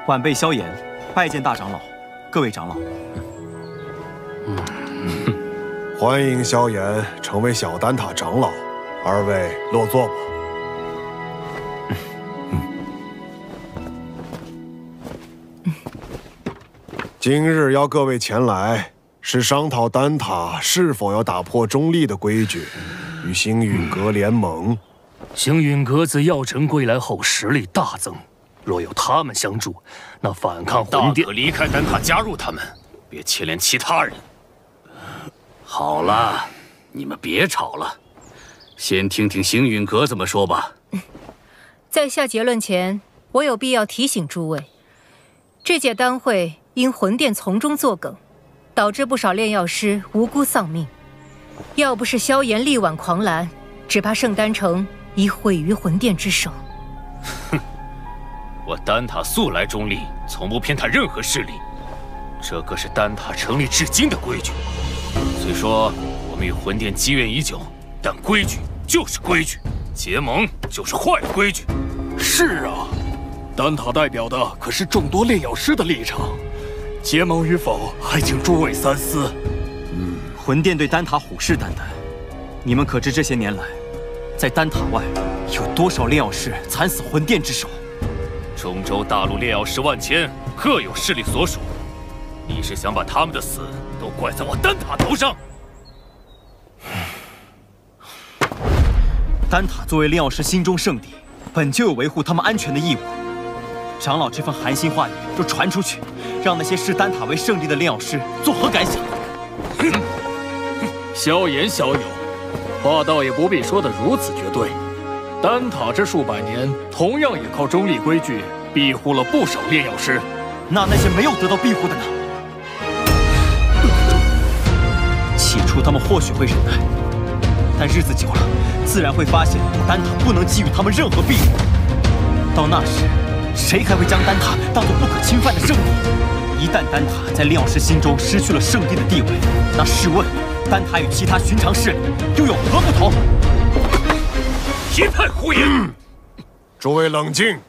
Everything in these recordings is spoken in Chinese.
晚辈萧炎，拜见大长老，各位长老。欢迎萧炎成为小丹塔长老，二位落座吧。今日邀各位前来，是商讨丹塔是否要打破中立的规矩，与星陨阁联盟。星陨阁自药尘归来后实力大增，若有他们相助，那反抗魂殿大可离开丹塔加入他们，别牵连其他人。好了，你们别吵了，先听听星陨阁怎么说吧。在下结论前，我有必要提醒诸位，这届丹会因魂殿从中作梗，导致不少炼药师无辜丧命。要不是萧炎力挽狂澜，只怕圣丹城已毁于魂殿之手。哼，我丹塔素来中立，从不偏袒任何势力，这可是丹塔成立至今的规矩。虽说我们与魂殿积怨已久，但规矩就是规矩，结盟就是坏规矩。是啊，丹塔代表的可是众多炼药师的立场，结盟与否还请诸位三思。魂殿对丹塔虎视眈眈，你们可知这些年来，在丹塔外有多少炼药师惨死魂殿之手？中州大陆炼药师万千，各有势力所属。你是想把他们的死都怪在我丹塔头上？丹塔作为炼药师心中圣地，本就有维护他们安全的义务。长老这番寒心话语若传出去，让那些视丹塔为圣地的炼药师作何感想？萧炎萧友，话倒也不必说得如此绝对。丹塔这数百年，同样也靠中立规矩庇护了不少炼药师。那些没有得到庇护的呢？起初他们或许会忍耐，但日子久了，自然会发现丹塔不能给予他们任何庇护。到那时，谁还会将丹塔当作不可侵犯的圣地？一旦丹塔在炼药师心中失去了圣地的地位，那试问，丹塔与其他寻常势力又有何不同？一派胡言！诸位冷静。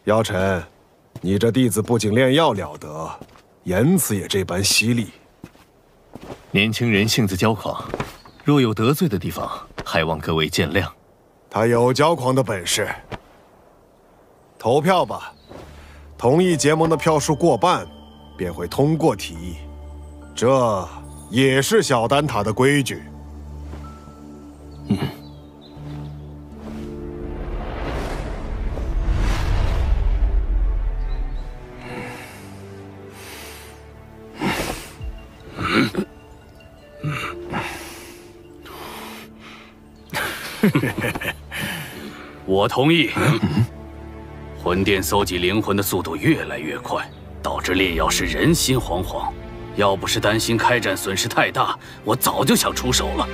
药尘，你这弟子不仅炼药了得，言辞也这般犀利。年轻人性子骄狂，若有得罪的地方，还望各位见谅。他有骄狂的本事。投票吧，同意结盟的票数过半，便会通过提议。这也是小丹塔的规矩。我同意。魂殿搜集灵魂的速度越来越快，导致炼药师人心惶惶。要不是担心开战损失太大，我早就想出手了。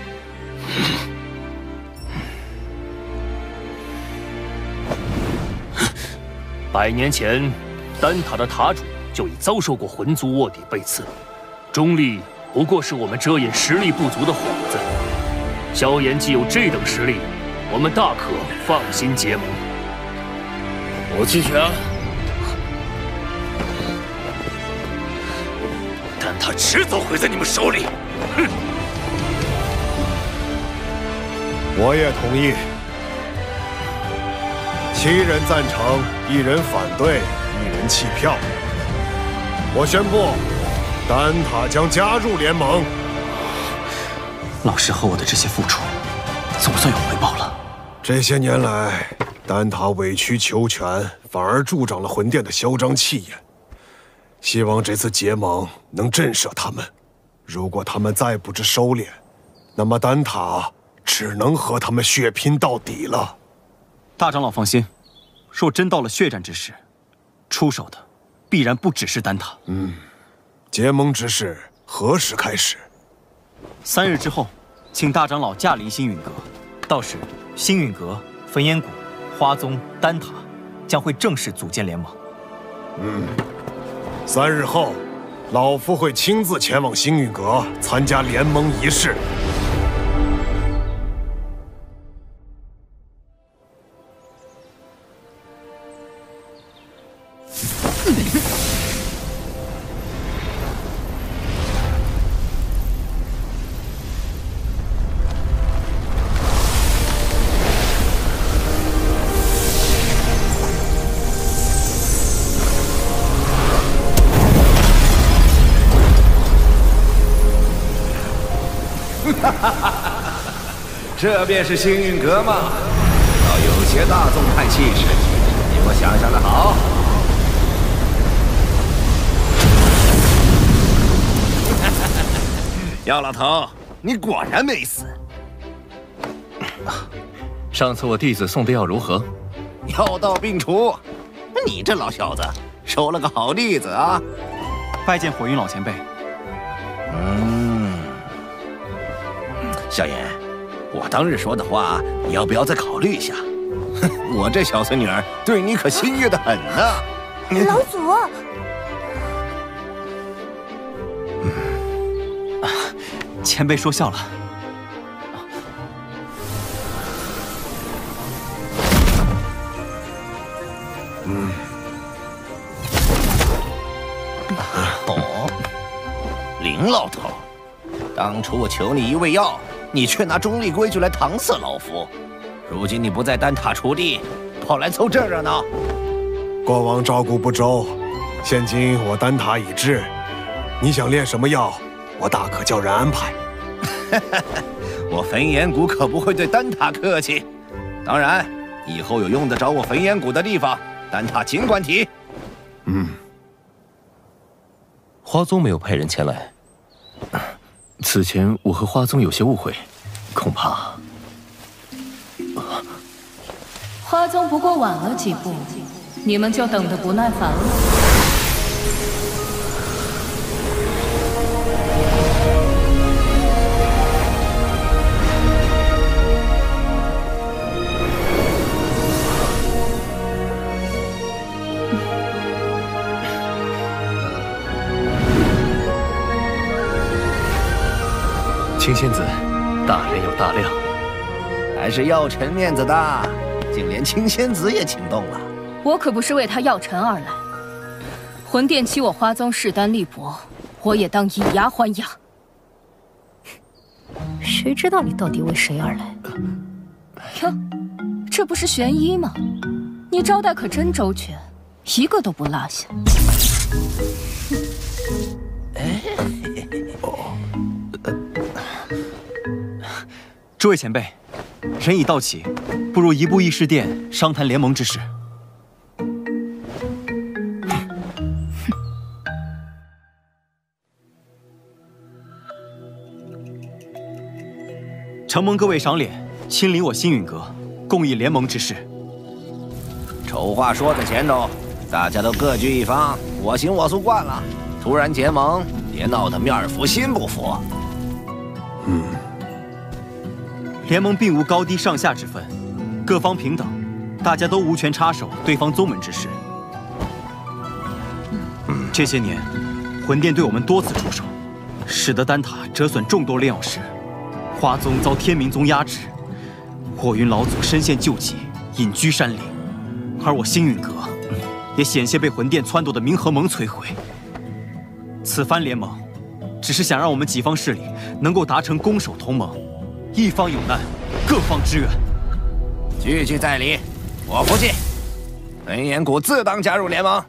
100年前，丹塔的塔主就已遭受过魂族卧底被刺，中立不过是我们遮掩实力不足的幌子。萧炎既有这等实力，我们大可放心结盟。我弃权。但他迟早毁在你们手里。哼！我也同意。7人赞成，1人反对，1人弃票。我宣布，丹塔将加入联盟。老师和我的这些付出，总算有回报了。这些年来，丹塔委曲求全，反而助长了魂殿的嚣张气焰。希望这次结盟能震慑他们。如果他们再不知收敛，那么丹塔只能和他们血拼到底了。大长老放心，若真到了血战之时，出手的必然不只是丹塔。结盟之事何时开始？3日之后，请大长老驾临星陨阁。到时，星陨阁、焚烟谷、花宗、丹塔将会正式组建联盟。3日后，老夫会亲自前往星陨阁参加联盟仪式。这便是星陨阁吗？倒有些大宗派气势，比我想象的好。姚老头，你果然没死。上次我弟子送的药如何？药到病除。你这老小子收了个好弟子啊！拜见火云老前辈。萧炎，我当日说的话，你要不要再考虑一下？我这小孙女儿对你可心悦得很呢。老祖，前辈说笑了。林老头，当初我求你一味药，你却拿中立规矩来搪塞老夫。如今你不在丹塔锄地，跑来凑这热闹。过往照顾不周，现今我丹塔已至，你想炼什么药，我大可叫人安排。我焚炎谷可不会对丹塔客气。当然，以后有用得着我焚炎谷的地方，丹塔尽管提。花宗没有派人前来。此前我和花宗有些误会，恐怕花宗不过晚了几步，你们就等得不耐烦了。青仙子，大人有大量，还是药尘面子大，竟连青仙子也请动了。我可不是为他药尘而来，魂殿欺我花宗势单力薄，我也当以牙还牙。谁知道你到底为谁而来？哟，这不是玄一吗？你招待可真周全，一个都不落下。诸位前辈，人已到齐，不如移步议事殿商谈联盟之事。承蒙各位赏脸，亲临我星陨阁，共议联盟之事。丑话说在前头，大家都各据一方，我行我素惯了，突然结盟，别闹得面服心不服。联盟并无高低上下之分，各方平等，大家都无权插手对方宗门之事。这些年，魂殿对我们多次出手，使得丹塔折损众多炼药师，花宗遭天明宗压制，火云老祖身陷救急，隐居山林，而我星陨阁也险些被魂殿撺掇的冥河盟摧毁。此番联盟，只是想让我们几方势力能够达成攻守同盟。一方有难，各方支援。句句在理，我服气。焚炎谷自当加入联盟。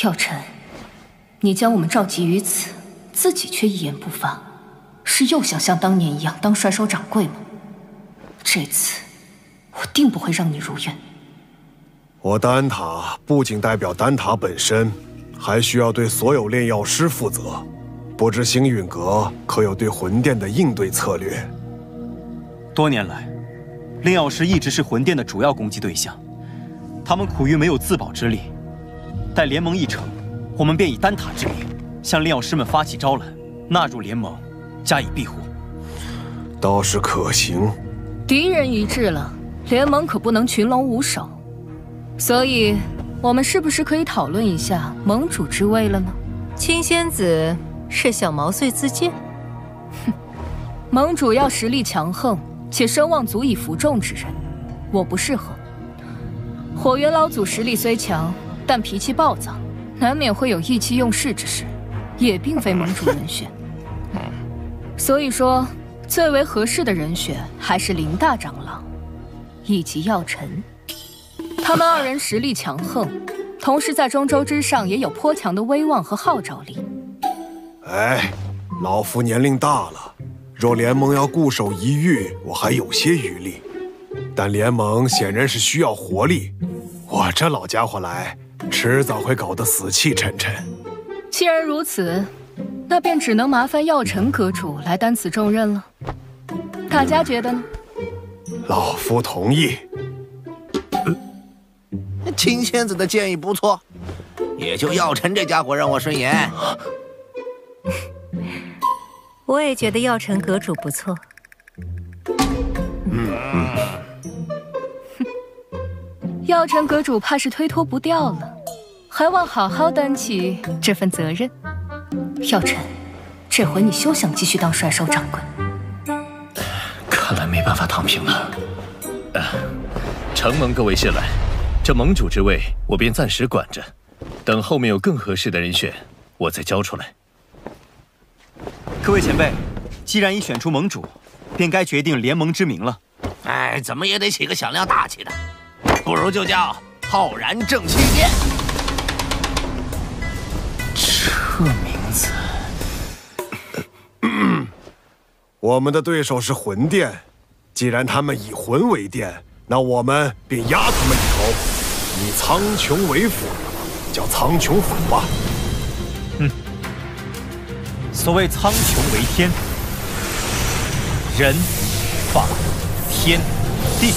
药尘，你将我们召集于此，自己却一言不发，是又想像当年一样当甩手掌柜吗？这次我定不会让你如愿。我丹塔不仅代表丹塔本身，还需要对所有炼药师负责。不知星陨阁可有对魂殿的应对策略？多年来，炼药师一直是魂殿的主要攻击对象，他们苦于没有自保之力。待联盟一成，我们便以丹塔之名向炼药师们发起招揽，纳入联盟，加以庇护。倒是可行。敌人一致了，联盟可不能群龙无首，所以我们是不是可以讨论一下盟主之位了呢？青仙子是想毛遂自荐？哼，盟主要实力强横且声望足以服众之人，我不适合。火元老祖实力虽强，但脾气暴躁，难免会有意气用事之时，也并非盟主人选。所以说，最为合适的人选还是林大长老以及药尘。他们二人实力强横，同时在中州之上也有颇强的威望和号召力。哎，老夫年龄大了，若联盟要固守一隅，我还有些余力。但联盟显然是需要活力，我这老家伙来，迟早会搞得死气沉沉。既然如此，那便只能麻烦药尘阁主来担此重任了。大家觉得呢？老夫同意。青仙子的建议不错，也就药尘这家伙让我顺眼。我也觉得药尘阁主不错。药尘阁主怕是推脱不掉了，还望好好担起这份责任。药尘，这回你休想继续当帅手掌柜。看来没办法躺平了。承蒙各位信赖，这盟主之位我便暂时管着，等后面有更合适的人选，我再交出来。各位前辈，既然已选出盟主，便该决定联盟之名了。哎，怎么也得起个响亮大气的，不如就叫浩然正气殿。这名字，我们的对手是魂殿，既然他们以魂为殿，那我们便压他们一头，以苍穹为辅，叫苍穹府吧。所谓苍穹为天，人、法、天、地，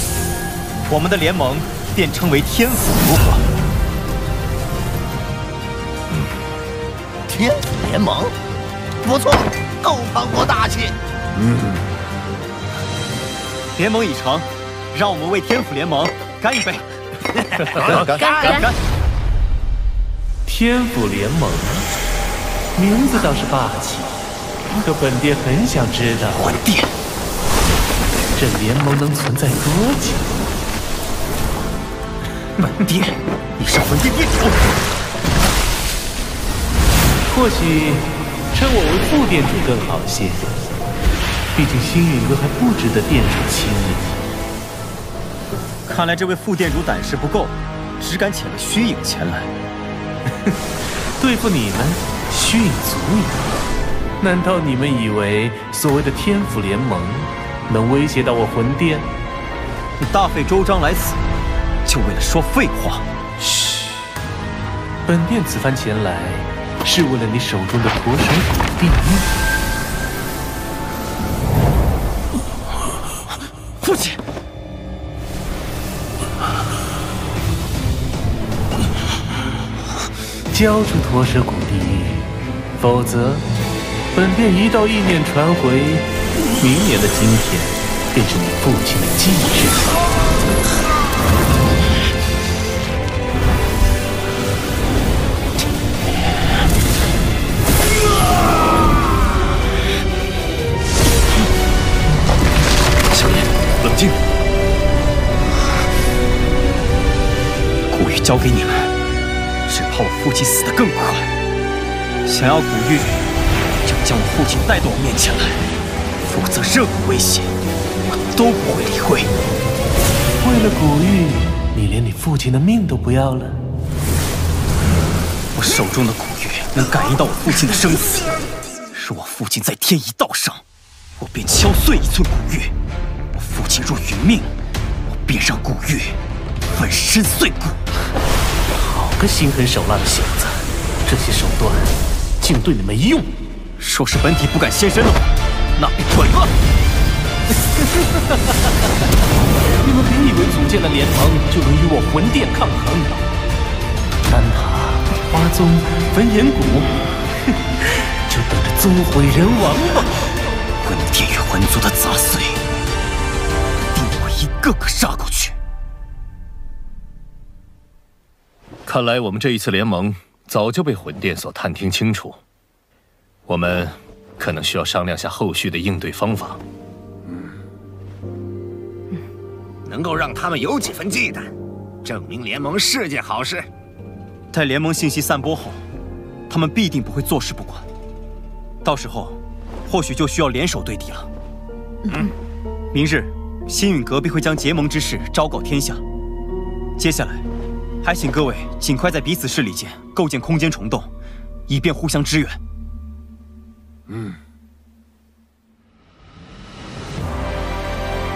我们的联盟便称为天府，如何？天府联盟，不错，够磅礴大气。联盟已成，让我们为天府联盟干一杯！干！天府联盟，名字倒是霸气，可本殿很想知道，魂殿，这联盟能存在多久？本殿，你是魂殿殿主。或许称我为副殿主更好些，毕竟星陨阁还不值得殿主亲临。看来这位副殿主胆识不够，只敢遣了虚影前来。对付你们，虚影足矣。难道你们以为所谓的天府联盟能威胁到我魂殿？你大费周章来此，就为了说废话？嘘，本殿此番前来，是为了你手中的驼手骨地狱。父亲，交出驼蛇骨地狱，否则本殿一道意念传回，明年的今天便是你父亲的忌日。冷静，古玉交给你们，只怕我父亲死得更快。想要古玉，就将我父亲带到我面前来，否则任何威胁，我都不会理会。为了古玉，你连你父亲的命都不要了？我手中的古玉能感应到我父亲的生死，若我父亲在天一道上，我便敲碎一寸古玉。父亲若殒命，我便让古玉粉身碎骨。好个心狠手辣的小子，这些手段竟对你没用。若是本体不敢现身的话，那便滚吧！你们别以为组建了联盟就能与我魂殿抗衡。丹塔、花宗、焚炎谷，就等着宗毁人亡吧！魂殿与魂族的杂碎，个个杀过去。看来我们这一次联盟早就被魂殿所探听清楚，我们可能需要商量下后续的应对方法。能够让他们有几分忌惮，证明联盟是件好事。待联盟信息散播后，他们必定不会坐视不管。到时候，或许就需要联手对敌了。明日，星陨阁必会将结盟之事昭告天下。接下来，还请各位尽快在彼此势力间构建空间虫洞，以便互相支援。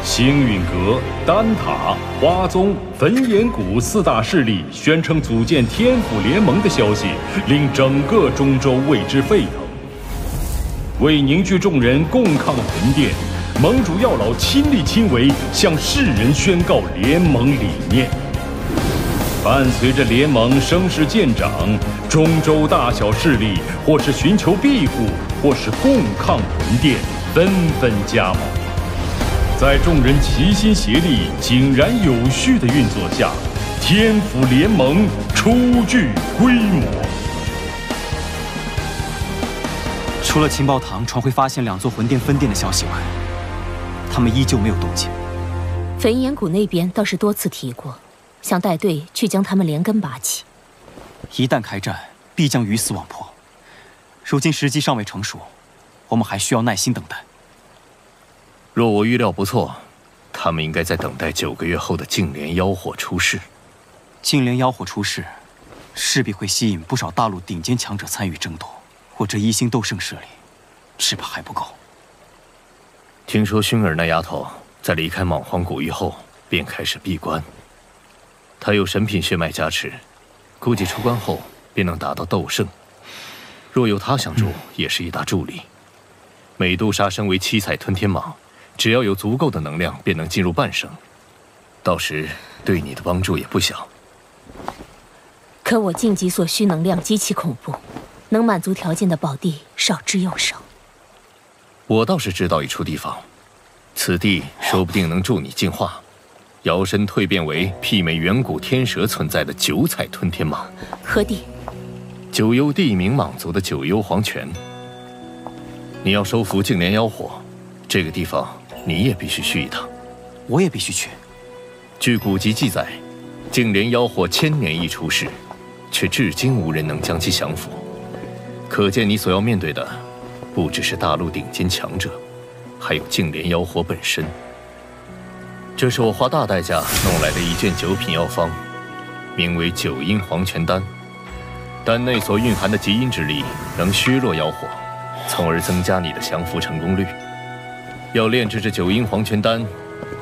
星陨阁、丹塔、花宗、焚炎谷4大势力宣称组建天府联盟的消息，令整个中州为之沸腾。为凝聚众人共抗魂殿，盟主药老亲力亲为，向世人宣告联盟理念。伴随着联盟声势渐长，中州大小势力或是寻求庇护，或是共抗魂殿，纷纷加盟。在众人齐心协力、井然有序的运作下，天府联盟初具规模。除了情报堂传回发现2座魂殿分殿的消息外，他们依旧没有动静。焚炎谷那边倒是多次提过，想带队去将他们连根拔起。一旦开战，必将鱼死网破。如今时机尚未成熟，我们还需要耐心等待。若我预料不错，他们应该在等待9个月后的净莲妖火出世。净莲妖火出世，势必会吸引不少大陆顶尖强者参与争夺。我这1星斗圣势力，只怕还不够。听说薰儿那丫头在离开莽荒古域后，便开始闭关。她有神品血脉加持，估计出关后便能达到斗圣。若有她相助，也是一大助力。美杜莎身为7彩吞天蟒，只要有足够的能量，便能进入半圣。到时对你的帮助也不小。可我晋级所需能量极其恐怖，能满足条件的宝地少之又少。我倒是知道一处地方，此地说不定能助你进化，摇身蜕变为媲美远古天蛇存在的9彩吞天蟒。何地？九幽地冥蟒族的九幽黄泉。你要收服净莲妖火，这个地方你也必须去一趟。我也必须去。据古籍记载，净莲妖火1000年一出世，却至今无人能将其降服。可见你所要面对的，不只是大陆顶尖强者，还有净莲妖火本身。这是我花大代价弄来的一卷9品药方，名为9阴黄泉丹。丹内所蕴含的极阴之力，能削弱妖火，从而增加你的降服成功率。要炼制这9阴黄泉丹，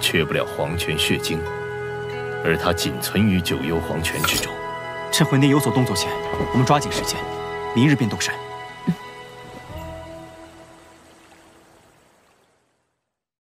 缺不了黄泉血晶，而它仅存于9幽黄泉之中。趁魂殿有所动作前，我们抓紧时间，明日便动身。